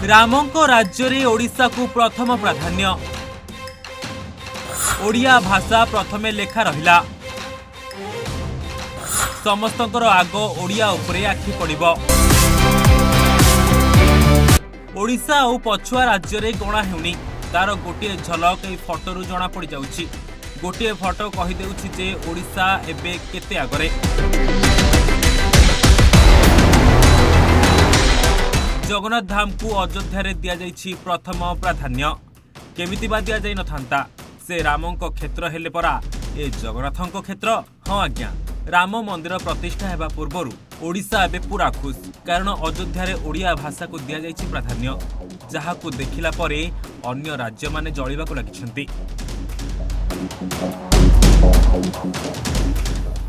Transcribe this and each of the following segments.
रामंको राज्य रे ओडिशा को प्रथम प्राधान्य। ओडिया भाषा प्रथमे लेखा रहिला। समस्तंकर आग ओडिया उपरे आखि पड़िबो। ओडिशा और पछुआ राज्य रे गणा हेउनी तार गोटे झलक ए फोटोरु जना पड़ जाउछि। गोटे फोटो कहि देउछि जे ओडिशा एबे केते आगरे। जगन्नाथ धाम को अयोध्या रे दिया जाइछि प्रथम प्राधान्य। केमिति बा दिया जाई नथांता से रामंको क्षेत्र हेले परा ए जगन्नाथंको क्षेत्र। हाँ आज्ञा, राम मंदिर प्रतिष्ठा हेबा पूर्वरु ओडिशा एबे पूरा खुश, कारण अयोध्या रे ओडिया भाषा को दिया जाइछि प्राधान्य, जहाकू देखिला परे अन्य राज्य माने जळिबाकू लागिछन्ति।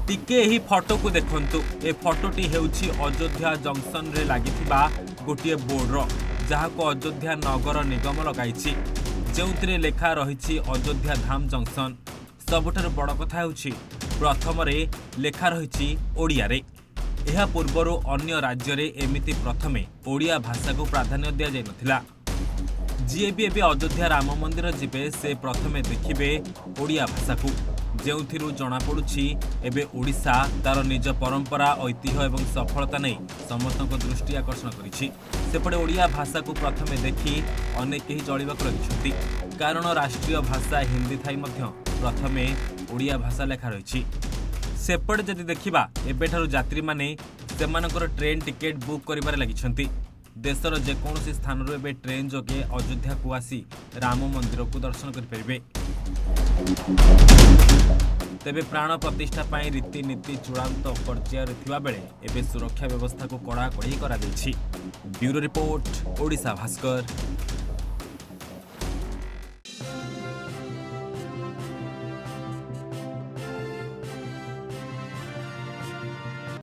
टिके एही फोटो को देखंतु। ए फोटोटी हेउछि अयोध्या जंक्शन रे लागिथिबा गोटिए बोर्डर, जहाको अयोध्या नगर निगम लगाइछि, जेउथिरे लेखा रहिछि अयोध्या धाम जंक्शन। सबुठार बड़ कथा हेउछि प्रथम रे लेखा रहिछि ओडिया रे। एहा पूर्वरु अन्य राज्य रे एमिति प्रथमे ओडिया भाषा को प्राधान्य दिया जाय नथिला। जी भी एबे अयोध्या राम मंदिर जिबे से प्रथमे देखिबे ओडिया भाषा को, जेउथिरु जना पडुछि एबे ओडिशा तार निज परंपरा, ऐतिह्य एवं सफलता नै समस्तक दृष्टि आकर्षण करिछि। सेपटे ओडिया भाषा को प्रथमे देखि अनेक केही जळिबाक लागिछन्ति, कारण राष्ट्रीय भाषा हिंदी थाई मध्य प्रथमे ओडिया भाषा लेखा रहिछि। सेपटे जदि देखिबा एबेठारु यात्री माने सेमानकर ट्रेन टिकेट बुक करिबारे लागिछन्ति। देशर जेकोसी स्थान एबे ट्रेन जोगे अयोध्या को आसी राम मंदिर को दर्शन करें। तेबे प्राण प्रतिष्ठा पाई रीतिनीति चूड़ांत पर्यायर थिबा बेले एबे सुरक्षा व्यवस्था को कड़ाकड़ी करा दैछि। Bureau report, Odisha Bhaskar.